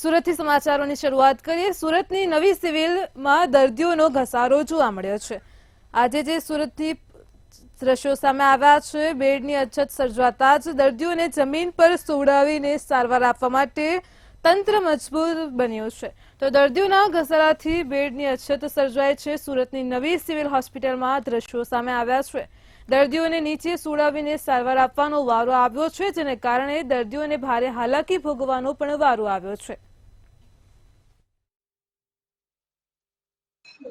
સુરતથી સમાચારોની શરૂઆત કરીએ। સુરતની નવી સિવિલમાં દર્દીઓનો ઘસારો જોવા મળ્યો છે। આજે જે સુરતથી દ્રશ્યો સામે આવ્યા છે, બેડની અછત સર્જાતા જ દર્દીઓને જમીન પર સુવડાવીને સારવાર આપવા માટે તંત્ર મજબૂર બન્યું છે, તો દર્દીઓના ઘસારાથી બેડની અછત સર્જાય છે। સુરતની નવી સિવિલ હોસ્પિટલમાં દ્રશ્યો સામે આવ્યા છે। દર્દીઓને નીચે સુવડાવીને સારવાર આપવાનો વારો આવ્યો છે, જેને કારણે દર્દીઓને ભારે હાલાકી ભોગવવાનો પણ વારો આવ્યો છે।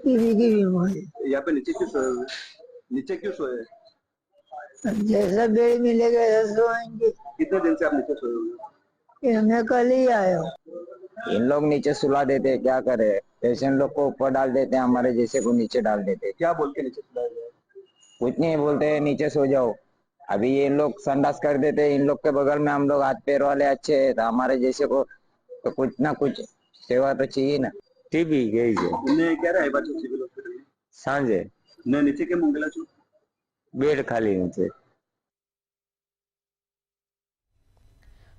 यहाँ पे नीचे क्यों सोए हुए? नीचे क्यों सोए? जैसा बेड मिलेगा ऐसा सोएंगे। कितने दिन से आप नीचे सोए हुए? ये मैं कल ही आया हूँ। इन लोग नीचे सुला देते हैं, क्या करे। पेशेंट लोग को ऊपर डाल देते हैं, हमारे जैसे को नीचे डाल देते हैं। क्या बोल के नीचे सुलाया गया? कुछ नहीं बोलते हैं, नीचे सो जाओ। अभी ये लोग संडास कर देते हैं, इन लोग के बगल में हम लोग हाथ पैर वाले अच्छे हैं, तो हमारे जैसे को तो कुछ ना कुछ सेवा तो चाहिए ना। ટીબી ગઈ છે ને ક્યારે આવ્યા છો સિવિલ હોસ્પિટલમાં? સાંજે ને નીચે કેમ ઊંઘેલા છો? બેડ ખાલી નથી।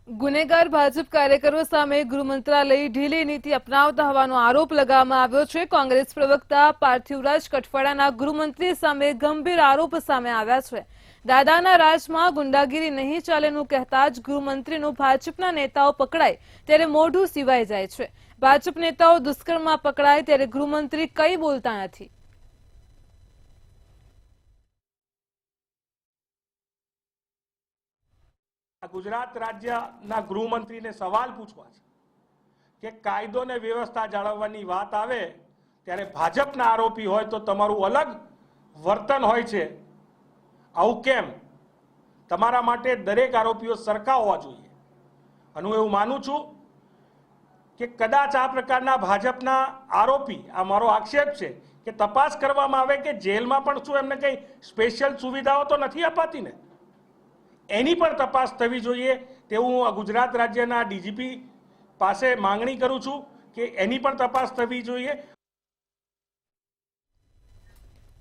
ગુનેગાર ભાજપ કાર્યકરો સામે ગૃહ મંત્રાલય ઢીલી નીતિ અપનાવતા હોવાનો આરોપ લગાવવામાં આવ્યો છે। કોંગ્રેસ પ્રવક્તા પાર્થિવરાજ કઠવાડાના ગૃહમંત્રી સામે ગંભીર આરોપ સામે આવ્યા છે। દાદાના રાજમાં ગુંડાગીરી નહીં ચાલેનું કહેતા જ ગૃહમંત્રીનું ભાજપના નેતાઓ પકડાય ત્યારે મોઢું સિવાય જાય છે। ભાજપ નેતાઓ દુષ્કર્મમાં પકડાય ત્યારે ગૃહમંત્રી કંઈ બોલતા નથી। ગુજરાત રાજ્યના ગૃહમંત્રીને સવાલ પૂછવા છે કે કાયદો ને વ્યવસ્થા જાળવવાની વાત આવે ત્યારે ભાજપના આરોપી હોય તો તમારું અલગ વર્તન હોય છે, આવું કેમ? તમારા માટે દરેક આરોપીઓ સરખા હોવા જોઈએ। અને હું એવું માનું છું કે કદાચ આ પ્રકારના ભાજપના આરોપી, આ મારો આક્ષેપ છે કે તપાસ કરવામાં આવે કે જેલમાં પણ શું એમને કંઈ સ્પેશિયલ સુવિધાઓ તો નથી અપાતી ને, એની પણ તપાસ થવી જોઈએ તેવું હું ગુજરાત રાજ્યના ડીજીપી પાસે માંગણી કરું છું કે એની પણ તપાસ થવી જોઈએ।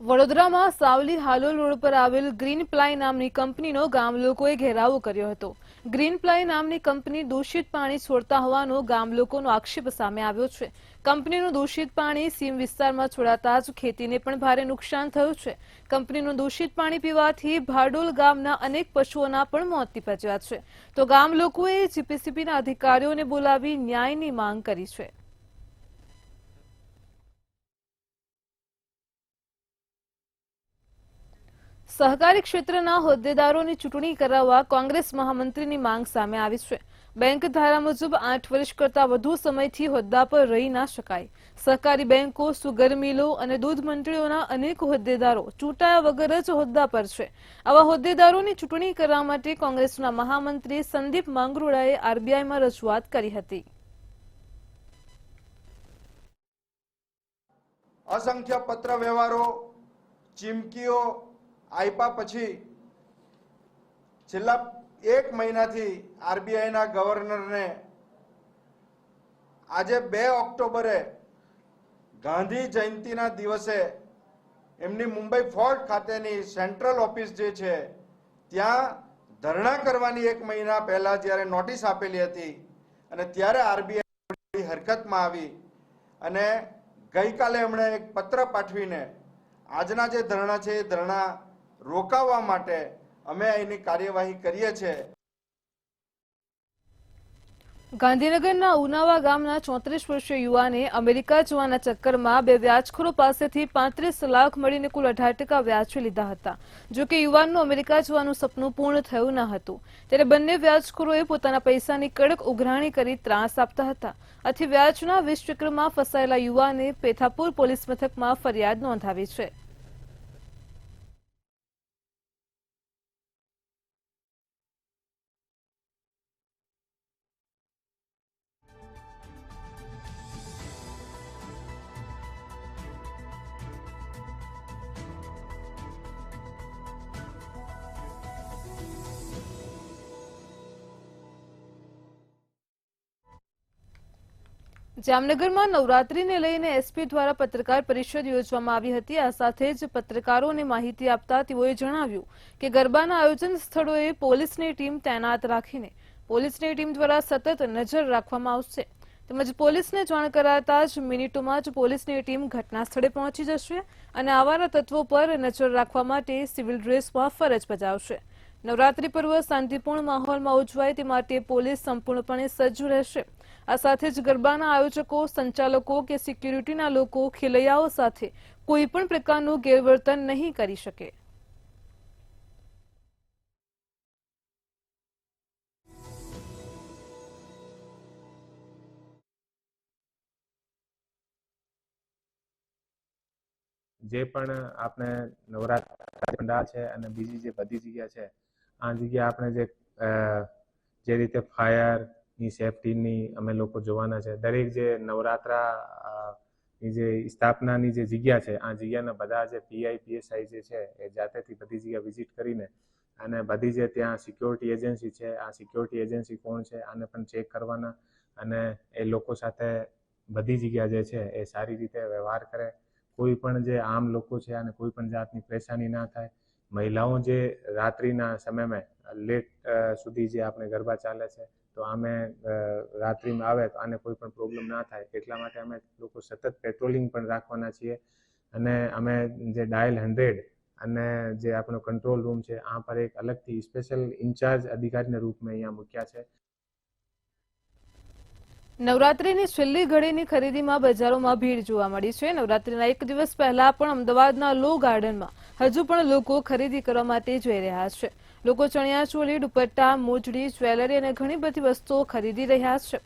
વડોદરામાં સાવલી હાલોલ રોડ પર આવેલ ગ્રીન પ્લાય નામની કંપનીનો ગામ લોકોએ ઘેરાવો કર્યો હતો। ગ્રીન પ્લાય નામની કંપની દૂષિત પાણી છોડતા હોવાનો ગામ લોકોનો આક્ષેપ સામે આવ્યો છે। કંપનીનું દૂષિત પાણી સીમ વિસ્તારમાં છોડાતા જ ખેતીને પણ ભારે નુકસાન થયું છે। કંપનીનું દૂષિત પાણી પીવાથી ભાડોલ ગામના અનેક પશુઓના પણ મોત નીપજ્યા છે, તો ગામ લોકોએ જીપીસીબીના અધિકારીઓને બોલાવી ન્યાયની માંગ કરી છે। સહકારી ક્ષેત્રના હોદ્દેદારોની ચૂંટણી કરાવવા કોંગ્રેસ મહામંત્રીની માંગ સામે આવી છે। બેંક ધારા મુજબ 8 વર્ષ કરતા વધુ સમયથી હોદ્દા પર રહી ના શકાય। સહકારી બેંકો, સુગર મિલો અને દૂધ મંડળીઓના અનેક હોદ્દેદારો ચૂંટાયા વગર જ હોદ્દા પર છે। આવા હોદ્દેદારોની ચૂંટણી કરવા માટે કોંગ્રેસના મહામંત્રી સંદીપ માંગરોળાએ આરબીઆઈમાં રજૂઆત કરી હતી। અસંખ્ય પત્ર વ્યવહારો, ચીમકીઓ આપ્યા પછી છેલ્લા 1 મહિનાથી આરબીઆઈના ગવર્નરને આજે 2 ઓક્ટોબરે ગાંધી જયંતિના દિવસે એમની મુંબઈ ફોર્ટ ખાતેની સેન્ટ્રલ ઓફિસ જે છે ત્યાં ધરણા કરવાની 1 મહિના પહેલા જ્યારે નોટિસ આપેલી હતી અને ત્યારે આરબીઆઈ હરકતમાં આવી અને ગઈકાલે એમણે એક પત્ર પાઠવીને આજના જે ધરણા છે એ ધરણા રોકાવવા માટે અમે એની કાર્યવાહી કરીએ છીએ। ગાંધીનગરના ઉનાવા ગામના 34 વર્ષીય યુવાને અમેરિકા જવાના ચક્કરમાં 2 વ્યાજખોરો પાસેથી 35 લાખ મળીને કુલ 18% વ્યાજે લીધા હતા। જોકે યુવાનનું અમેરિકા જવાનું સપનું પૂર્ણ થયું ન હતું, ત્યારે બંને વ્યાજખોરોએ પોતાના પૈસાની કડક ઉઘરાણી કરી ત્રાસ આપતા હતા। આથી વ્યાજના વિષચક્રમાં ફસાયેલા યુવાને પેથાપુર પોલીસ મથકમાં ફરિયાદ નોંધાવી છે। જામનગરમાં નવરાત્રીને લઈને એસપી દ્વારા પત્રકાર પરિષદ યોજવામાં આવી હતી। આ સાથે જ પત્રકારોને માહિતી આપતા તેઓએ જણાવ્યું કે ગરબાના આયોજન સ્થળોએ પોલીસની ટીમ તૈનાત રાખીને પોલીસની ટીમ દ્વારા સતત નજર રાખવામાં આવશે। તેમજ પોલીસને જાણ કરાતા જ મિનિટોમાં જ પોલીસની ટીમ ઘટના સ્થળે પહોંચી જશે અને આવારા તત્વો પર નજર રાખવા માટે સિવિલ ડ્રેસમાં ફરજ બજાવશે. નવરાત્રી પર્વ શાંતિપૂર્ણ માહોલમાં ઉજવાય તે માટે પોલીસ સંપૂર્ણપણે સજ્જ રહેશે. આ સાથે જ ગરબાના આયોજકો, સંચાલકો કે સિક્યુરિટીના લોકો ખેલૈયાઓ સાથે કોઈ પણ પ્રકારનું ગેરવર્તન નહીં કરી શકે. જે પણ આપણે નવરાત્રી પંડાલ છે અને બીજી જે બધી જગ્યા છે, આ જગ્યા આપણે જે રીતે ફાયરની સેફટીની અમે લોકો જોવાના છે. દરેક જે નવરાત્રાની જે સ્થાપનાની જે જગ્યા છે, આ જગ્યાના બધા જે PI PSI જે છે એ જાતેથી બધી જગ્યા વિઝિટ કરીને અને બધી જે ત્યાં સિક્યોરિટી એજન્સી છે, આ સિક્યોરિટી એજન્સી કોણ છે આને પણ ચેક કરવાના અને એ લોકો સાથે બધી જગ્યા જે છે એ સારી રીતે વ્યવહાર કરે. કોઈ પણ જે આમ લોકો છે અને કોઈ પણ જાતની પરેશાની ના થાય. મહિલાઓ જે રાત્રિના સમયમાં લેટ સુધી જે આપણે ગરબા ચાલે છે તો અમે રાત્રિમાં આવે તો આને કોઈ પણ પ્રોબ્લેમ ના થાય એટલા માટે અમે લોકો સતત પેટ્રોલિંગ પણ રાખવાના છીએ અને અમે જે ડાયલ 100 અને જે આપણો કંટ્રોલ રૂમ છે આ પર એક અલગથી સ્પેશિયલ ઇન્ચાર્જ અધિકારીના રૂપમાં અહીંયા મૂક્યા છે. નવરાત્રીની છેલ્લી ઘડીની ખરીદીમાં બજારોમાં ભીડ જોવા મળી છે. નવરાત્રીના એક દિવસ પહેલા પણ અમદાવાદના લો ગાર્ડનમાં હજુ પણ લોકો ખરીદી કરવા માટે જઈ રહ્યા છે. લોકો ચણિયાચોળી, દુપટ્ટા, મોજડી, જ્વેલરી અને ઘણી બધી વસ્તુઓ ખરીદી રહ્યા છે.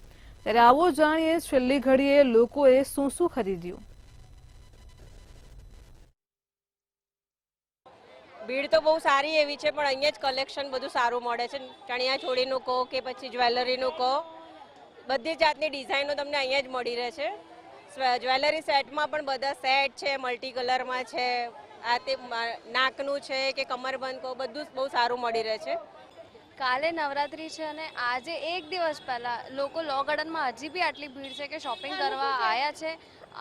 ત્યારે આવો જાણીએ છેલ્લી ઘડીએ લોકોએ શું શું ખરીદ્યું. ભીડ તો બહુ સારી એવી છે, પણ અહીંયા જ કલેક્શન બધું સારું મળે છે. ચણિયાચોળીનું કહો કે પછી જ્વેલરીનું કહો, બધી જાતની ડિઝાઇનો તમને અહીંયા જ મળી રહે છે. જ્વેલરી સેટમાં પણ બધા સેટ છે, મલ્ટી કલરમાં છે, આ તે નાકનું છે કે કમરબંધ કહો, બધું જ બહુ સારું મળી રહે છે. કાલે નવરાત્રી છે અને આજે એક દિવસ પહેલા લોકો લો ગાર્ડનમાં હજી બી આટલી ભીડ છે કે શોપિંગ કરવા આવ્યા છે.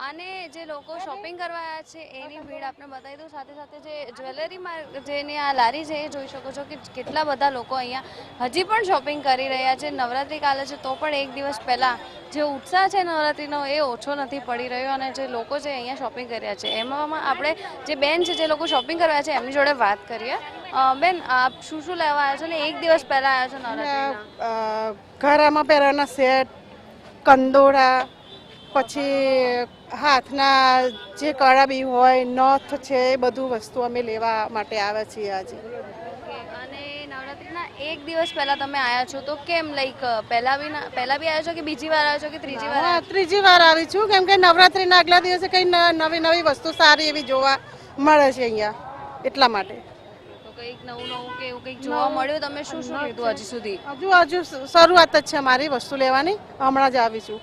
અને જે લોકો શોપિંગ કરવા આવ્યા છે એની ભીડ આપણે બતાવી દઉં. સાથે સાથે જે જ્વેલરીમાં જેની આ લારી છે એ જોઈ શકો છો કે કેટલા બધા લોકો અહીંયા હજી પણ શોપિંગ કરી રહ્યા છે. નવરાત્રી કાલે છે તો પણ એક દિવસ પહેલાં જે ઉત્સાહ છે નવરાત્રીનો એ ઓછો નથી પડી રહ્યો અને જે લોકો છે અહીંયા શોપિંગ કર્યા છે એમાં આપણે જે બેન છે જે લોકો શોપિંગ કરવા છે એમની જોડે વાત કરીએ. બેન, આપ શું શું લેવા આવ્યા છો ને એક દિવસ પહેલાં આવ્યા છો નવરાત્રીના? ઘરમાં પહેરવાના સેટ, કંદોરા, પછી હાથના જે કળા બી હોય, નથ છે, એ બધું વસ્તુ અમે લેવા માટે આવ્યા છીએ આજે. અને નવરાત્રીના એક દિવસ પહેલા તમે આવ્યા છો તો કેમ, લાઈક પહેલા બી આવ્યા છો કે બીજી વાર આવ્યા છો કે ત્રીજી વાર? ત્રીજી વાર આવી છું, કેમ કે નવરાત્રીના આગલા દિવસે કંઈ નવી વસ્તુ સારી એવી જોવા મળે છે અહીંયા, એટલા માટે. તો કંઈક નવું કે એવું કંઈક જોવા મળ્યું? તમે શું શું લીધું હજી સુધી? હજુ શરૂઆત જ છે મારી વસ્તુ લેવાની, હમણાં જ આવી છું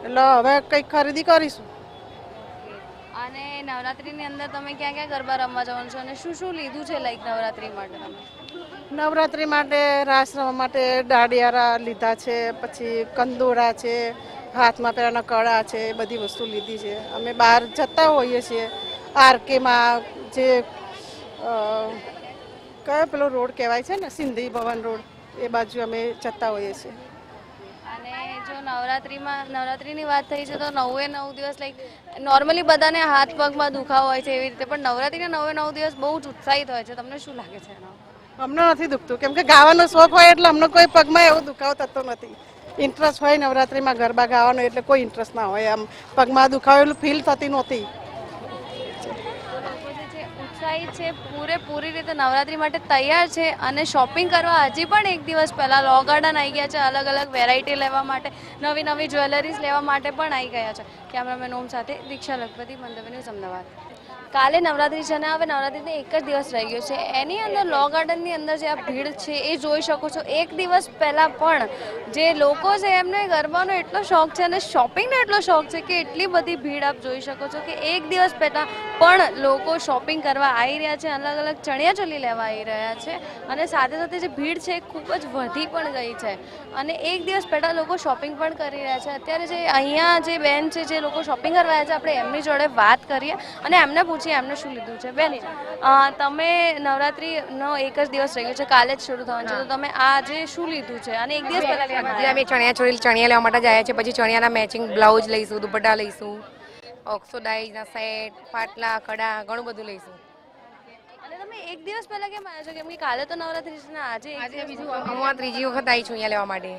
એટલે હવે કંઈક ખરીદી કરીશું. અને નવરાત્રીની અંદર તમે ક્યાં ક્યાં ગરબા રમવા જવાનું છો અને શું શું લીધું છે લાઈક નવરાત્રી માટે તમે? નવરાત્રી માટે રાસ રમવા માટે દાંડિયારા લીધા છે, પછી કંદોરા છે, હાથમાં પહેરવાના કળા છે, એ બધી વસ્તુ લીધી છે. અમે બહાર જતા હોઈએ છીએ આરકેમાં, જે કયો પેલો રોડ કહેવાય છે ને, સિંધી ભવન રોડ, એ બાજુ અમે જતા હોઈએ છીએ. અને જો નવરાત્રીની વાત થઈ છે તો 9 દિવસ લાઈક નોર્મલી બધાને હાથ પગમાં દુખાવો હોય છે એવી રીતે, પણ નવરાત્રીના 9 દિવસ બહુ જ ઉત્સાહિત હોય છે. તમને શું લાગે છે એનો? અમને નથી દુખતું, કેમ કે ગાવાનો શોખ હોય એટલે અમને કોઈ પગમાં એવો દુખાવો થતો નથી. ઇન્ટરેસ્ટ હોય નવરાત્રીમાં ગરબા ગાવાનો એટલે કોઈ ઇન્ટરેસ્ટ ના હોય, આમ પગમાં દુખાવો એટલું ફીલ થતી નહોતી. ઉત્સાહિત છે, પૂરી રીતે નવરાત્રી માટે તૈયાર છે અને શોપિંગ કરવા હજી પણ એક દિવસ પહેલાં લો ગાર્ડન આવી ગયા છે. અલગ અલગ વેરાયટી લેવા માટે, નવી જ્વેલરીઝ લેવા માટે પણ આવી ગયા છે. કેમેરામેન ઓમ સાથે દીક્ષા લખપતિ, મંતવ્ય ન્યૂઝ, અમદાવાદ. કાલે નવરાત્રી છે અને હવે નવરાત્રીને એક જ દિવસ રહી ગયો છે. એની અંદર લો ગાર્ડનની અંદર જે આ ભીડ છે એ જોઈ શકો છો. એક દિવસ પહેલાં પણ જે લોકો છે એમને ગરબાનો એટલો શોખ છે અને શોપિંગનો એટલો શોખ છે કે એટલી બધી ભીડ આપ જોઈ શકો છો કે એક દિવસ પહેલાં પણ લોકો શોપિંગ કરવા આવી રહ્યા છે, અલગ અલગ ચણિયાચોળી લેવા આવી રહ્યા છે અને સાથે સાથે જે ભીડ છે એ ખૂબ જ વધી પણ ગઈ છે અને એક દિવસ પહેલાં લોકો શોપિંગ પણ કરી રહ્યા છે. અત્યારે જે અહીંયા જે બેન છે જે લોકો શોપિંગ કરવા આવ્યા છે આપણે એમની જોડે વાત કરીએ અને એમને પૂછીએ એમને શું લીધું છે. બેન, તમે નવરાત્રીનો એક જ દિવસ રહ્યો છે, કાલે જ શરૂ થવાનું છે, તો તમે આજે શું લીધું છે અને એક દિવસ પહેલા લેવા અમે ચણિયા લેવા માટે જાય છે, પછી ચણિયાના મેચિંગ બ્લાઉઝ લઈશું, દુપટ્ટા લઈશું, ઓક્સોડાઇઝના સેટ, પાટલા, કડા, ઘણું બધું લઈશું. અને તમે એક દિવસ પહેલા કેમ આવ્યા છો? કેમ કે કાલે તો નવરાત્રી છે ને આજે બીજું હું આ ત્રીજી વખત આવી છું અહીંયા લેવા માટે.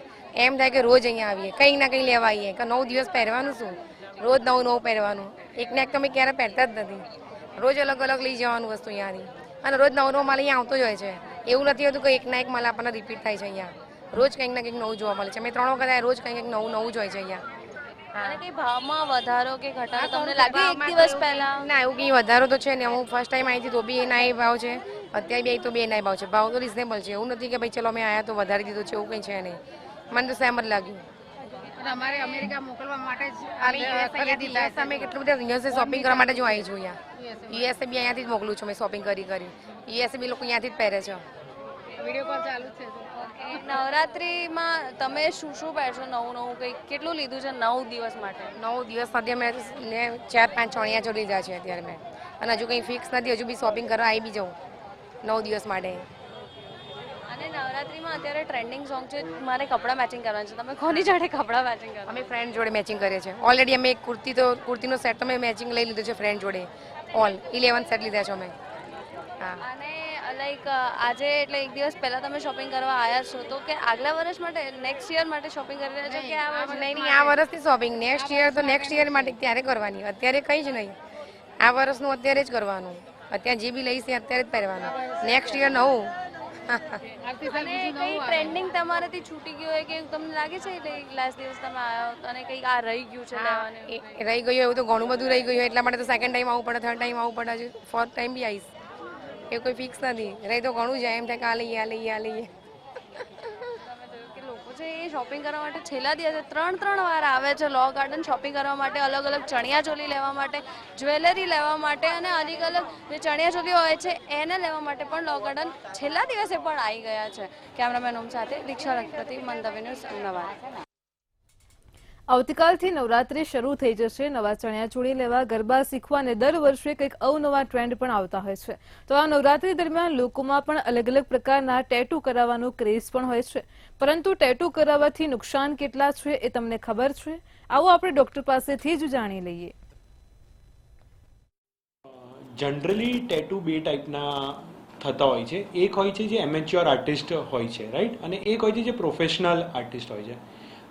એમ થાય કે રોજ અહીંયા આવીએ, કંઈ ના કંઈ લેવા આવીએ, કે 9 દિવસ પહેરવાનું શું, રોજ નવું પહેરવાનું, એક ને એક તમે ક્યારે પહેરતા જ નથી. રોજ અલગ અલગ લઈ જવાનું વસ્તુ અહીંયાની, અને રોજ નવો માલ અહીંયા આવતો જ હોય છે. એવું નથી હોતું કે એક ના એક માલ આપણને રિપીટ થાય છે. અહીંયા રોજ કંઈક ના કંઈક નવું જોવા મળે છે. અમે 3 વખત આવ્યા, રોજ કંઈક નવું જ હોય છે અહીંયા. અને કઈ ભાવમાં વધારો કે ઘટાડો તમને લાગ્યો એક દિવસ પહેલા? ના, એવું કંઈ વધારો તો છે ને. હું ફર્સ્ટ ટાઈમ આવી હતી તો બી એના એ ભાવ છે, અત્યારે બી આવી તો બી એના ભાવ છે. ભાવ તો રિઝનેબલ છે. એવું નથી કે ભાઈ ચલો અમે આવ્યા તો વધારી દીધું છે, એવું કંઈ છે નહીં. મને તો સેમ જ લાગ્યું. અમારે અમેરિકા મોકલવા માટે જ અમે કેટલું બધા યુએસએ શોપિંગ કરવા માટે જો આવી છું અહીંયા. યુએસએ બી અહીંયાથી જ મોકલું છું મેં શોપિંગ કરી. યુએસએ બી લોકો અહીંયાથી જ પહેરે છે. વિડીયો કોલ ચાલુ છે. નવરાત્રીમાં તમે શું શું પહેરશો? નવું કંઈક કેટલું લીધું છે 9 દિવસ માટે? 9 દિવસ સાથે મેં 4-5 ચણિયા ચોળી લીધા છે અત્યારે મેં, અને હજુ કંઈ ફિક્સ નથી. હજુ બી શોપિંગ કરવા આવી બી જાઉં 9 દિવસ માટે. અને નવરાત્રીમાં અત્યારે ટ્રેન્ડિંગ સોંગ છે મારે કપડાં મેચિંગ કરવાનું છે. તમે કોની જોડે કપડાં મેચિંગ કરો? અમે ફ્રેન્ડ જોડે મેચિંગ કરીએ છીએ. ઓલરેડી અમે એક કુર્તીનો સેટ તો મેં મેચિંગ લઈ લીધો છે ફ્રેન્ડ જોડે. ઓલ 11 સેટ લીધા છે અમે. હા. અને લાઈક આજે એટલે એક દિવસ પહેલા તમે શોપિંગ કરવા આવ્યા છો, તો કે આગલા વર્ષ માટે નેક્સ્ટ યર માટે શોપિંગ કરી રહ્યા છો કે આ વર્ષ? નહીં, આ વર્ષથી શોપિંગ. નેક્સ્ટ યર તો નેક્સ્ટ યર માટે ત્યારે કરવાની, અત્યારે કંઈ જ નહીં. આ વર્ષનું અત્યારે જ કરવાનું. અત્યારે જે બી લઈશ અત્યારે જ પહેરવાનું. નેક્સ્ટ યર નવું. અને કઈ ટ્રેન્ડિંગ તમારાથી છૂટી ગયું હોય કે તમને લાગે છે કે લાસ્ટ દિવસ તમે આવ્યો અને કંઈક આ રહી ગયું છે લેવાનું? રહી ગયું એવું તો ઘણું બધું રહી ગયું, એટલા માટે તો સેકન્ડ ટાઈમ આવવું પડે, થર્ડ ટાઈમ આવવું પડે, ફોર્થ ટાઈમ બી આવીશ. એ કોઈ ફિક્સ નથી. રહી તો ઘણું જાય, એમ થાય કે આ લઈએ. કે લોકો છે એ શોપિંગ કરવા માટે છેલ્લા દિવસે 3 વાર આવે છે લો ગાર્ડન શોપિંગ કરવા માટે, અલગ અલગ ચણિયા ચોલી લેવા માટે, જ્વેલરી લેવા માટે, અને અલગ અલગ જે ચણિયા ચોલી હોય છે એને લેવા માટે પણ લો ગાર્ડન છેલ્લા દિવસે પણ આવી ગયા છે. કેમેરામેન ઓમ સાથે દીક્ષા લખપતિ, મંતવ્ય ન્યૂઝ, અમદાવાદ. આવતીકાલથી નવરાત્રી શરૂ થઈ જશે. નવા ચણિયાચોળી લેવા, ગરબા શીખવા અને દર વર્ષે કંઈક અવનવા ટ્રેન્ડ પણ આવતા હોય છે. તો આ નવરાત્રી દરમિયાન લોકોમાં પણ અલગ અલગ પ્રકારના ટેટુ કરાવવાનો ક્રેઝ પણ હોય છે. પરંતુ ટેટુ કરાવવાથી નુકસાન કેટલા છે એ તમને ખબર છે? આવો આપણે ડોક્ટર પાસેથી જ જાણી લઈએ. જનરલી ટેટુ બે ટાઈપના થતા હોય છે. એક હોય છે જે એમેચ્યોર આર્ટિસ્ટ હોય છે, રાઈટ, અને એક હોય છે જે પ્રોફેશનલ આર્ટિસ્ટ હોય છે.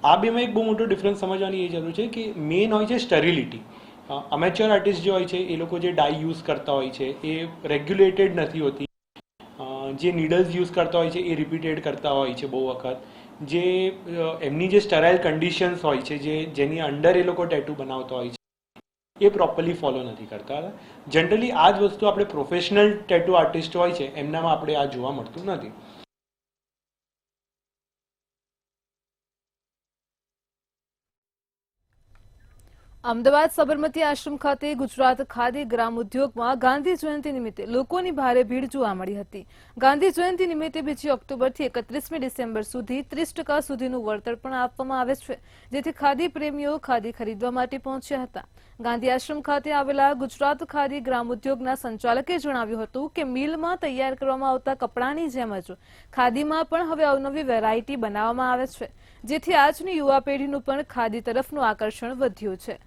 આ બેમાં એક બહુ મોટો ડિફરન્સ સમજવાની એ જરૂર છે કે મેઇન હોય છે સ્ટરિલિટી. અમેચ્યોર આર્ટિસ્ટ જે હોય છે એ લોકો જે ડાય યુઝ કરતા હોય છે એ રેગ્યુલેટેડ નથી હોતી. જે નીડલ્સ યુઝ કરતા હોય છે એ રિપીટેડ કરતા હોય છે બહુ વખત. જે એમની જે સ્ટરાઇલ કન્ડિશન્સ હોય છે, જેની અંડર એ લોકો ટેટુ બનાવતા હોય છે, એ પ્રોપરલી ફોલો નથી કરતા. જનરલી આ જ વસ્તુ આપણે પ્રોફેશનલ ટેટુ આર્ટિસ્ટ હોય છે એમનામાં આપણે આ જોવા મળતું નથી. અમદાવાદ સાબરમતી આશ્રમ ખાતે ગુજરાત ખાદી ગ્રામ ઉદ્યોગમાં ગાંધી જયંતિ નિમિત્તે લોકોની ભારે ભીડ જોવા મળી હતી. ગાંધી જયંતિ નિમિત્તે 2 ઓક્ટોબરથી 31મી ડિસેમ્બર સુધી 30% સુધીનું વળતર પણ આપવામાં આવે છે, જેથી ખાદી પ્રેમીઓ ખાદી ખરીદવા માટે પહોંચ્યા હતા. ગાંધી આશ્રમ ખાતે આવેલા ગુજરાત ખાદી ગ્રામ ઉદ્યોગના સંચાલકે જણાવ્યું હતું કે મિલમાં તૈયાર કરવામાં આવતા કપડાની જેમ જ ખાદીમાં પણ હવે અવનવી વેરાયટી બનાવવામાં આવે છે, જેથી આજની યુવા પેઢીનું પણ ખાદી તરફનું આકર્ષણ વધ્યું છે.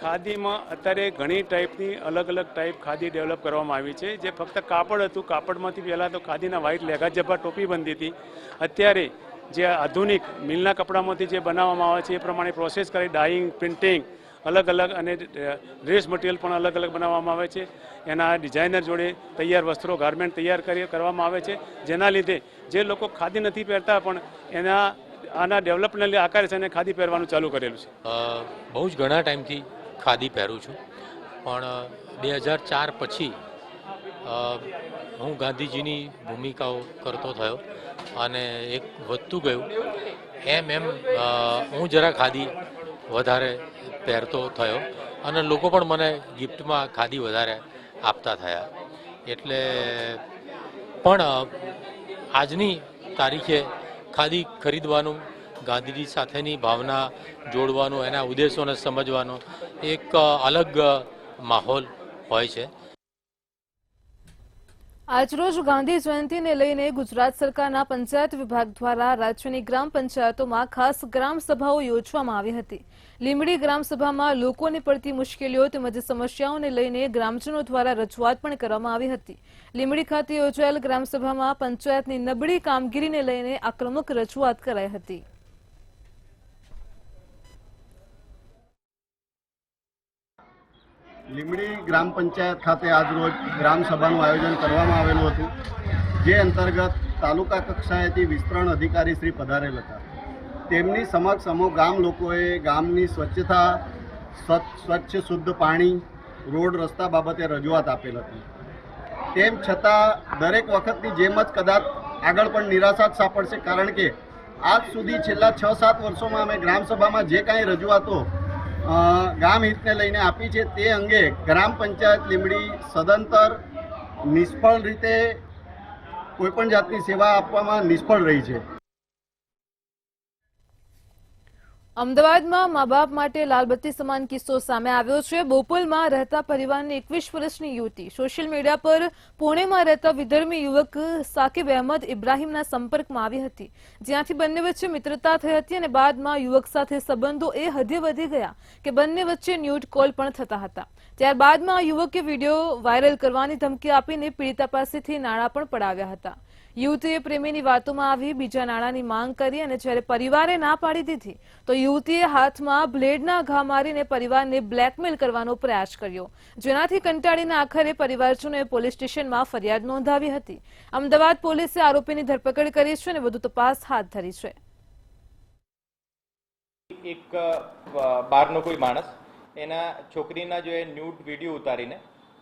ખાદીમાં અત્યારે ઘણી ટાઈપની અલગ અલગ ટાઈપ ખાદી ડેવલપ કરવામાં આવી છે. જે ફક્ત કાપડ હતું, કાપડમાંથી પહેલાં તો ખાદીના વ્હાઇટ લેગા જબ્બા ટોપી બનતી હતી. અત્યારે જે આધુનિક મિલના કપડામાંથી જે બનાવવામાં આવે છે એ પ્રમાણે પ્રોસેસ કરી ડાઇંગ, પ્રિન્ટિંગ અલગ અલગ, અને ડ્રેસ મટીરિયલ પણ અલગ અલગ બનાવવામાં આવે છે. એના ડિઝાઇનર જોડે તૈયાર વસ્ત્રો, ગાર્મેન્ટ તૈયાર કરવામાં આવે છે, જેના લીધે જે લોકો ખાદી નથી પહેરતા પણ આના ડેવલપને આકારે છે અને ખાદી પહેરવાનું ચાલુ કરેલું છે. બહુ જ ઘણા ટાઈમથી ખાદી પહેરું છું, પણ 2004 પછી હું ગાંધીજીની ભૂમિકાઓ કરતો થયો અને એક વધતું ગયું. એમ હું જરા ખાદી વધારે પહેરતો થયો અને લોકો પણ મને ગિફ્ટમાં ખાદી વધારે આપતા થયા. એટલે પણ આજની તારીખે ખાદી ખરીદવાનું, ગાંધીજી સાથેની ભાવના જોડવાનું, એના ઉદ્દેશોને સમજવાનો એક અલગ માહોલ હોય છે. આજરોજ ગાંધી જયંતિને લઈને ગુજરાત સરકારના પંચાયત વિભાગ દ્વારા રાજ્યની ગ્રામ પંચાયતોમાં ખાસ ગ્રામ સભાઓ યોજવામાં આવી હતી. લીંબડી ગ્રામ સભામાં લોકોને પડતી મુશ્કેલીઓ તેમજ સમસ્યાઓને લઈને ગ્રામજનો દ્વારા રજૂઆત પણ કરવામાં આવી હતી. લીંબડી ખાતે યોજાયેલ ગ્રામ સભામાં પંચાયતની નબળી કામગીરીને લઈને આક્રમક રજૂઆત કરાઈ હતી. લીંબડી ગ્રામ પંચાયત ખાતે આજરોજ ગ્રામ સભાનું આયોજન કરવામાં આવેલું હતું, જે અંતર્ગત તાલુકા કક્ષાએથી વિસ્તરણ અધિકારી શ્રી પધારેલ હતા. તેમની સમક્ષ અમુક ગામ લોકોએ ગામની સ્વચ્છતા, સ્વચ્છ શુદ્ધ પાણી, રોડ રસ્તા બાબતે રજૂઆત આપેલ હતી. તેમ છતાં દરેક વખતની જેમ જ કદાચ આગળ પણ નિરાશા જ સાંપડશે, કારણ કે આજ સુધી છેલ્લા 6-7 વર્ષોમાં અમે ગ્રામસભામાં જે કાંઈ રજૂઆતો ગામ હિતને લઈને આપી છે તે અંગે ગ્રામ પંચાયત લીંબડી સદંતર નિષ્ફળ રીતે કોઈપણ જાતની સેવા આપવામાં નિષ્ફળ રહી છે. અમદાવાદમાં મા બાપ માટે લાલબત્તી સમાન કિસ્સો સામે આવ્યો છે. બોપલમાં રહેતા પરિવારની 21 વર્ષની યુવતી સોશિયલ મીડિયા પર પુણેમાં રહેતા વિધર્મી યુવક સાકિબ અહેમદ ઇબ્રાહીમના સંપર્કમાં આવી હતી, જ્યાંથી બંને વચ્ચે મિત્રતા થઈ હતી અને બાદમાં યુવક સાથે સંબંધો એ હદે વધી ગયા કે બંને વચ્ચે ન્યૂડ કોલ પણ થતા હતા. ત્યારબાદમાં યુવકે વિડીયો વાયરલ કરવાની ધમકી આપીને પીડિતા પાસેથી નાણાં પણ પડાવ્યા હતા. યુવતીએ પ્રેમીની વાતોમાં આવી બીજા નાણાંની માંગ કરી અને જ્યારે પરિવારે ના પાડી દીધી તો યુવતીએ હાથમાં બ્લેડના ઘા મારીને પરિવારને બ્લેકમેલ કરવાનો પ્રયાસ કર્યો, જેનાથી કંટાળીને આખરે પરિવારજનોએ પોલીસ સ્ટેશનમાં ફરિયાદ નોંધાવી હતી. અમદાવાદ પોલીસે આરોપીની ધરપકડ કરી છે અને વધુ તપાસ હાથ ધરી છે. એક બહારનો કોઈ માણસ એના છોકરીના જો એ ન્યૂડ વિડીયો ઉતારીને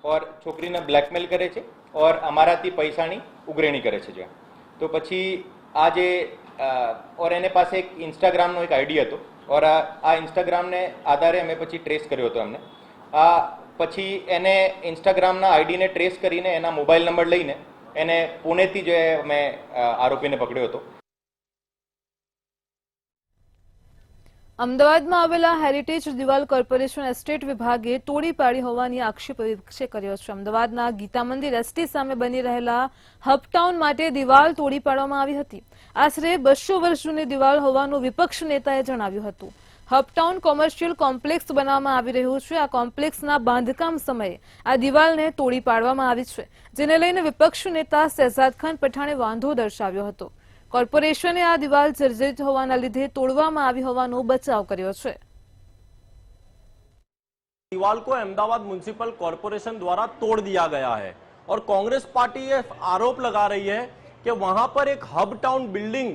और છોકરીને બ્લેકમેલ કરે છે और અમારાથી પૈસાની ઉઘરેણી કરે છે. તો પછી આ જે और એને પાસે એક ઇન્સ્ટાગ્રામનો એક આઈડી હતો और આ ઇન્સ્ટાગ્રામને આધારે અમે પછી ટ્રેસ કર્યો હતો અમને. આ પછી એને ઇન્સ્ટાગ્રામના આઈડીને ટ્રેસ કરીને એના મોબાઈલ નંબર લઈને એને પુણેથી જે અમે આરોપીને પકડ્યો હતો. અમદાવાદમાં આવેલા હેરિટેજ દિવાલ કોર્પોરેશન એસ્ટેટ વિભાગે તોડી પાડી હોવાની આક્ષેપ વિપક્ષે કર્યો છે. અમદાવાદના ગીતા મંદિર એસટી સામે બની રહેલા હબટાઉન માટે દિવાલ તોડી પાડવામાં આવી હતી. આશરે 200 વર્ષ જૂની દિવાલ હોવાનું વિપક્ષ નેતાએ જણાવ્યું હતું. હબટાઉન કોમર્શિયલ કોમ્પ્લેક્સ બનાવવામાં આવી રહ્યું છે. આ કોમ્પ્લેક્સના બાંધકામ સમયે આ દિવાલને તોડી પાડવામાં આવી છે, જેને લઈને વિપક્ષ નેતા શહેજાદ ખાન પઠાણે વાંધો દર્શાવ્યો હતો. કોર્પોરેશને આ દિવાલ જર્જરિત હોવાના લીધે તોડવામાં આવી હોવાનો બચાવ કર્યો છે. दीवार को अहमदाबाद म्युनिसिपल कॉर्पोरेशन द्वारा तोड़ दिया गया है और कांग्रेस पार्टी ये आरोप लगा रही है कि वहां पर एक hub town building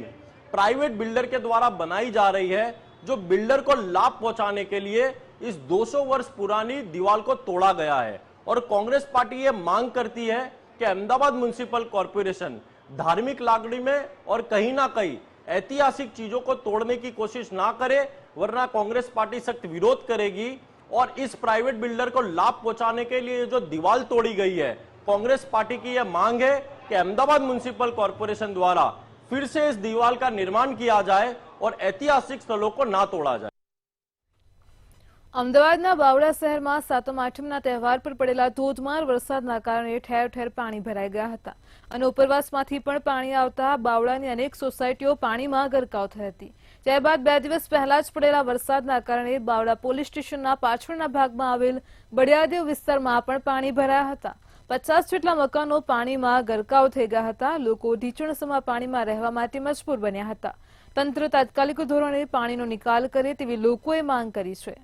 private builder के द्वारा बनाई जा रही है, जो बिल्डर को लाभ पहुंचाने के लिए इस 200 वर्ष पुरानी दीवार को तोड़ा गया है. और कांग्रेस पार्टी ये मांग करती है कि अहमदाबाद म्युनिसिपल कॉर्पोरेशन धार्मिक लागणी में और कहीं ना कहीं ऐतिहासिक चीजों को तोड़ने की कोशिश ना करे, वरना कांग्रेस पार्टी सख्त विरोध करेगी. और इस प्राइवेट बिल्डर को लाभ पहुंचाने के लिए जो दीवार तोड़ी गई है, कांग्रेस पार्टी की यह मांग है कि अहमदाबाद म्युनिसिपल कॉर्पोरेशन द्वारा फिर से इस दीवार का निर्माण किया जाए और ऐतिहासिक स्थलों को ना तोड़ा जाए. અમદાવાદના બાવળા શહેરમાં સાતમ આઠમના તહેવાર પર પડેલા ધોધમાર વરસાદના કારણે ઠેર ઠેર પાણી ભરાઈ ગયા હતા અને ઉપરવાસમાંથી પણ પાણી આવતા બાવળાની અનેક સોસાયટીઓ પાણીમાં ગરકાવ થઈ હતી. ત્યારબાદ 2 દિવસ પહેલા જ પડેલા વરસાદના કારણે બાવળા પોલીસ સ્ટેશનના પાછળના ભાગમાં આવેલ બળિયાદેવ વિસ્તારમાં પણ પાણી ભરાયા હતા. 50 જેટલા મકાનો પાણીમાં ગરકાવ થઈ ગયા હતા. લોકો ઢીચણસમા પાણીમાં રહેવા માટે મજબૂર બન્યા હતા. તંત્ર તાત્કાલિક ધોરણે પાણીનો નિકાલ કરે તેવી લોકોએ માંગ કરી છે.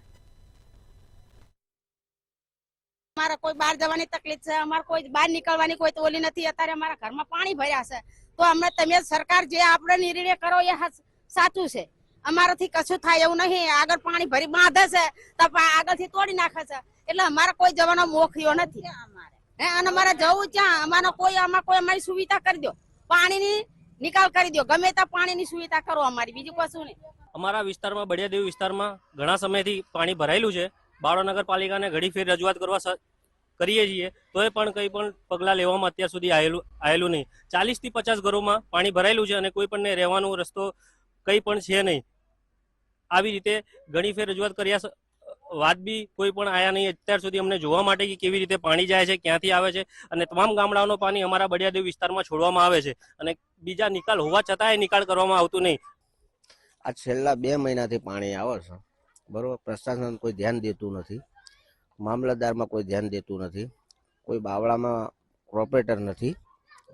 અમારા કોઈ બહાર જવાની તકલીફ છે, અમારે કોઈ બહાર નીકળવાની કોઈ તોલી નથી. અત્યારે અમારા ઘરમાં પાણી ભર્યા છે, તો અમને તમે સરકાર જે આપણે નિર્ણય કરો એ સાચું છે. અમારાથી કશું થાય એવું નહીં. આગળ પાણી ભરી બાંધે છે તો આગળથી તોડી નાખે છે, એટલે અમારે કોઈ જવાનો મોખીઓ નથી. અને અમારે જવું ક્યાં? આમાં કોઈ અમારી સુવિધા કરી દો, પાણીની નિકાલ કરી દો, ગમે ત્યાં પાણીની સુવિધા કરો અમારી, બીજું કશું નહીં. અમારા વિસ્તારમાં બળિયાદેવ વિસ્તારમાં ઘણા સમયથી પાણી ભરાયેલું છે. બાવળા નગરપાલિકાને ઘણી ફેર રજૂઆત કરીએ છીએ તો એ પણ કંઈ પણ પગલાં લેવામાં અત્યાર સુધી આવેલું નહીં. 40 થી 50 ઘરોમાં પાણી ભરાયેલું છે અને કોઈ પણને રહેવાનો રસ્તો કંઈ પણ છે નહીં. આવી રીતે ઘણી ફેર રજૂઆત કર્યા વાત બી કોઈ પણ આયા નહીં અત્યાર સુધી અમને જોવા માટે કે કેવી રીતે પાણી જાય છે, ક્યાંથી આવે છે, અને તમામ ગામડાઓનું પાણી અમારા બળિયાદેવ વિસ્તારમાં છોડવામાં આવે છે અને બીજા નિકાલ હોવા છતાંય નિકાલ કરવામાં આવતું નહીં. આ છેલ્લા 2 મહિનાથી પાણી આવે છે, બરોબર. પ્રશાસન કોઈ ધ્યાન દેતું નથી, મામલતદારમાં કોઈ ધ્યાન દેતું નથી, કોઈ બાવળામાં પ્રોપરેટર નથી,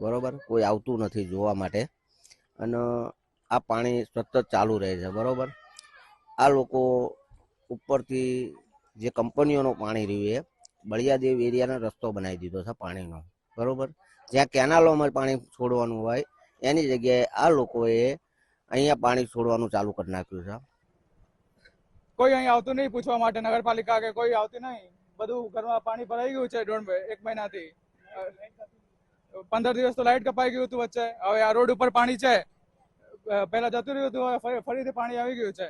બરોબર. કોઈ આવતું નથી જોવા માટે અને આ પાણી સતત ચાલુ રહે છે, બરોબર. આ લોકો ઉપરથી જે કંપનીઓનું પાણી રહ્યું એ બળિયાદેવ એરિયાનો રસ્તો બનાવી દીધો છે પાણીનો, બરોબર. જ્યાં કેનાલોમાં પાણી છોડવાનું હોય એની જગ્યાએ આ લોકોએ અહીંયા પાણી છોડવાનું ચાલુ કરી નાખ્યું છે. કોઈ અહીં આવતું નહીં પૂછવા માટે, નગરપાલિકા કે કોઈ આવતી નહીં. બધું ઘરમાં પાણી ભરાઈ ગયું છે 1 મહિનાથી. 15 દિવસ તો લાઇટ કપાઈ ગયું હતું વચ્ચે. હવે આ રોડ ઉપર પાણી છે, પહેલા જતું રહ્યું હતું, હવે ફરીથી પાણી આવી ગયું છે.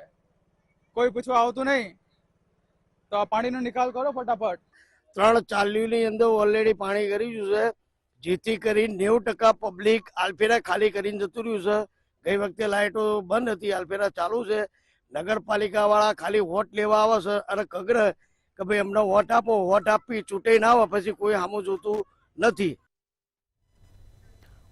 કોઈ પૂછવા આવતું નહીં, તો આ પાણીનો નિકાલ કરો ફટાફટ. 3 ચાલ્યુની અંદર ઓલરેડી પાણી કરી ગયું છે, જેથી કરી 90% પબ્લિક આલફેરા ખાલી કરીને જતું રહ્યું છે. ગઈ વખતે લાઇટો બંધ હતી, આલફેરા ચાલુ છે. નગરપાલિકા વાળા ખાલી વોટ લેવા આવે છે અને કગર કે ભાઈ અમને વોટ આપો, વોટ આપી ચૂંટાઈ ના આવે પછી કોઈ સામું જોતું નથી.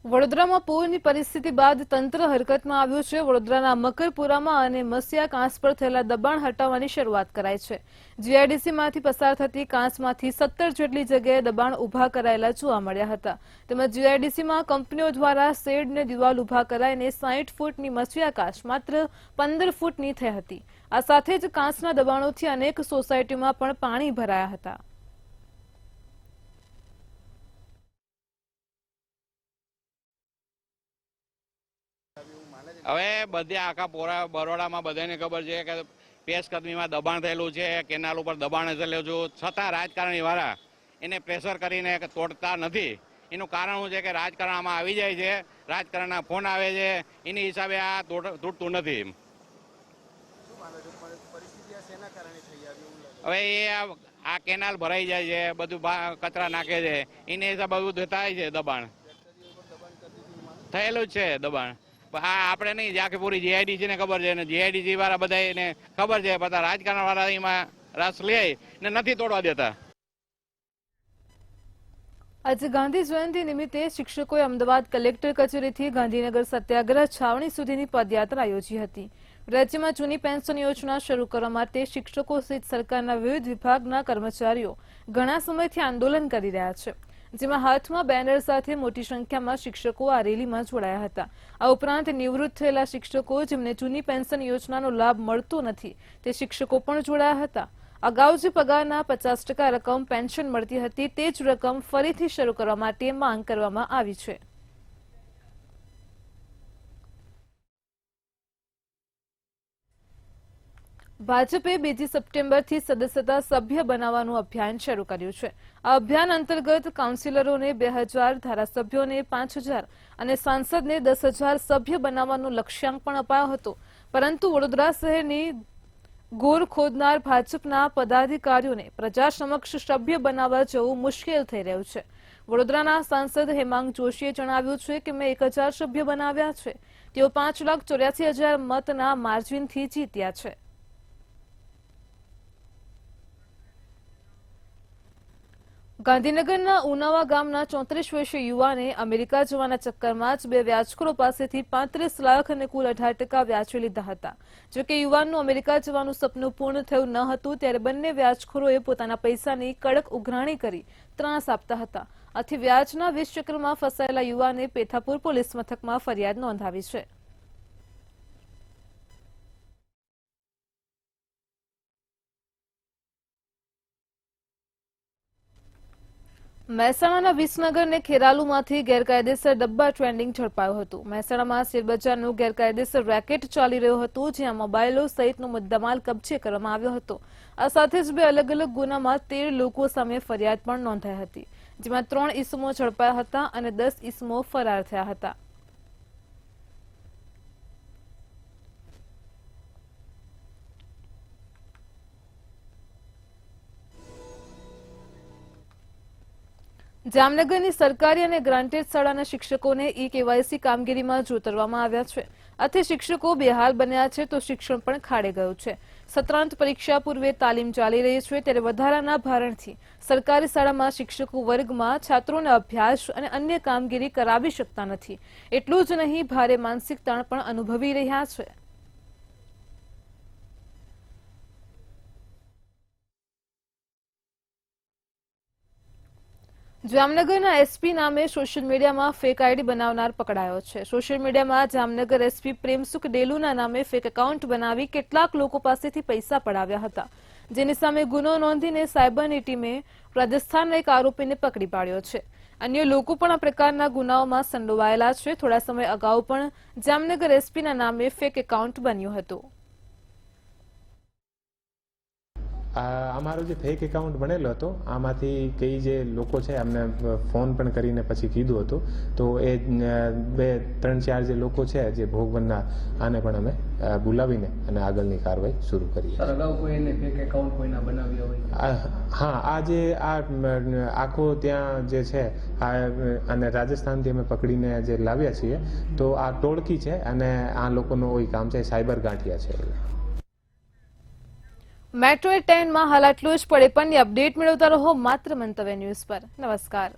વડોદરામાં પૂરની પરિસ્થિતિ બાદ તંત્ર હરકતમાં આવ્યું છે. વડોદરાના મકરપુરામાં અને મસિયા કાંસ પર થયેલા દબાણ હટાવવાની શરૂઆત કરાઈ છે. જીઆઈડીસીમાંથી પસાર થતી કાંસમાંથી 17 જેટલી જગ્યાએ દબાણ ઉભા કરાયેલા જોવા મળ્યા હતા. તેમજ જીઆઈડીસીમાં કંપનીઓ દ્વારા શેડને દિવાલ ઉભા કરાઈને 60 ફૂટની મસિયા કાંસ માત્ર 15 ફૂટની થઈ હતી. આ સાથે જ કાંસના દબાણોથી અનેક સોસાયટીમાં પણ પાણી ભરાયા હતા. હવે બધે આખા બરોડામાં બધાને ખબર છે કે પેશકદમીમાં દબાણ થયેલું છે, કેનાલ ઉપર દબાણ થયેલું છે, છતાં રાજકારણી વાળા એને પ્રેશર કરીને તોડતા નથી. એનું કારણ શું છે કે રાજકારણ આમાં આવી જાય છે, રાજકારણના ફોન આવે છે, એની હિસાબે આ તૂટતું નથી. હવે એ આ કેનાલ ભરાઈ જાય છે, બધું કચરા નાખે છે, એની હિસાબે બધું થાય છે. દબાણ થયેલું જ છે દબાણ. આ આપણે નહીં, જ્યાં પૂરી જીઆઈડીસી ને ખબર છે ને જીઆઈડીસી વાળા બધા એને ખબર છે, બધા રાજકારણ વાળા એમાં રસ લે ને નથી તોડવા દેતા. આજે ગાંધી જયંતિ નિમિત્તે શિક્ષકોએ અમદાવાદ કલેક્ટર કચેરીથી ગાંધીનગર સત્યાગ્રહ છાવણી સુધીની પદયાત્રા યોજી હતી. રાજ્યમાં જૂની પેન્શન યોજના શરૂ કરવા માટે શિક્ષકો સહિત સરકારના વિવિધ વિભાગના કર્મચારીઓ ઘણા સમયથી આંદોલન કરી રહ્યા છે, જેમાં હાથમાં બેનર સાથે મોટી સંખ્યામાં શિક્ષકો આ રેલીમાં જોડાયા હતા. આ ઉપરાંત નિવૃત્ત થયેલા શિક્ષકો જેમને જૂની પેન્શન યોજનાનો લાભ મળતો નથી તે શિક્ષકો પણ જોડાયા હતા. અગાઉ જે પગારના 50% રકમ પેન્શન મળતી હતી તે જ રકમ ફરીથી શરૂ કરવા માટે માંગ કરવામાં આવી છે. ભાજપે 2 સપ્ટેમ્બરથી સદસ્યતા સભ્ય બનાવવાનું અભિયાન શરૂ કર્યું છે. આ અભિયાન અંતર્ગત કાઉન્સિલરોને 2000, ધારાસભ્યોને 5000 અને સાંસદને 10,000 સભ્ય બનાવવાનો લક્ષ્યાંક પણ અપાયો હતો. પરંતુ વડોદરા શહેરની ગોર ખોદનાર ભાજપના પદાધિકારીઓને પ્રજા સમક્ષ સભ્ય બનાવવા જવું મુશ્કેલ થઈ રહ્યું છે. વડોદરાના સાંસદ હેમાંગ જોશીએ જણાવ્યું છે કે મેં 1000 સભ્ય બનાવ્યા છે. તેઓ 5,84,000 મતના માર્જિનથી જીત્યા છે. ગાંધીનગરના ઉનાવા ગામના 34 વર્ષીય યુવાને અમેરિકા જવાના ચક્કરમાં જ 2 વ્યાજખોરો પાસેથી 35 લાખ અને કુલ 18% વ્યાજે લીધા હતા. જોકે યુવાનનું અમેરિકા જવાનું સપનું પૂર્ણ થયું ન હતું ત્યારે બંને વ્યાજખોરોએ પોતાના પૈસાની કડક ઉઘરાણી કરી ત્રાસ આપતા હતા. આથી વ્યાજના 20 ચક્રમાં ફસાયેલા યુવાને પેથાપુર પોલીસ મથકમાં ફરિયાદ નોંધાવી છે. મહેસાણાના વિસનગર ને ખેરાલુમાંથી ગેરકાયદેસર ડબ્બા ટ્રેન્ડિંગ ઝડપાયું હતું. મહેસાણામાં શેરબજારનું ગેરકાયદેસર રેકેટ ચાલી રહ્યું હતું, જ્યાં મોબાઈલો સહિતનો મુદ્દામાલ કબજે કરવામાં આવ્યો હતો. આ સાથે જ 2 અલગ અલગ ગુનામાં 13 લોકો સામે ફરિયાદ પણ નોંધાઈ હતી, જેમાં 3 ઈસમો ઝડપાયા હતા અને 10 ઈસમો ફરાર થયા હતા. જામનગરની સરકારી અને ગ્રાન્ટેડ શાળાના શિક્ષકોને ઈ-કેવાયસી કામગીરીમાં જોતરવામાં આવ્યા છે. આથી શિક્ષકો બેહાલ બન્યા છે તો શિક્ષણ પણ ખાડે ગયું છે. સત્રાંત પરીક્ષા પૂર્વે તાલીમ ચાલી રહી છે ત્યારે વધારાના ભારણથી સરકારી શાળામાં શિક્ષકો વર્ગમાં છાત્રોને અભ્યાસ અને અન્ય કામગીરી કરાવી શકતા નથી. એટલું જ નહીં, ભારે માનસિક તાણ પણ અનુભવી રહ્યા છે. જામનગરના એસપી નામે સોશિયલ મીડિયામાં ફેક આઈડી બનાવનાર પકડાયો છે. સોશિયલ મીડિયામાં જામનગર એસપી પ્રેમસુખ ડેલુના નામે ફેક એકાઉન્ટ બનાવી કેટલાક લોકો પાસેથી પૈસા પડાવ્યા હતા, જેની સામે ગુનો નોંધીને સાયબરની ટીમે રાજસ્થાનના એક આરોપીને પકડી પાડ્યો છે. અન્ય લોકો પણ આ પ્રકારના ગુનાઓમાં સંડોવાયેલા છે. થોડા સમય અગાઉ પણ જામનગર એસપીના નામે ફેક એકાઉન્ટ બન્યું હતું. અમારો જે ફેક એકાઉન્ટ બનેલો હતો, આમાંથી કઈ જે લોકો છે એમને ફોન પણ કરીને પછી કીધું હતું, તો એ 2-3-4 જે લોકો છે જે ભોગ બનનાર, આને પણ અમે બોલાવીને અને આગળની કાર્યવાહી શરૂ કરી. અગાઉ કોઈને ફેક એકાઉન્ટ કોઈના બનાવ્યા હોય? હા, આ જે આખો ત્યાં જે છે અને રાજસ્થાનથી અમે પકડીને જે લાવ્યા છીએ, તો આ ટોળકી છે અને આ લોકોનું કોઈ કામ છે, સાયબર ગાંઠિયા છે. મેટ્રો 10 માં હાલ આટલું જ. પડે પણની અપડેટ મેળવતા રહો માત્ર મંતવ્ય ન્યૂઝ પર. નમસ્કાર.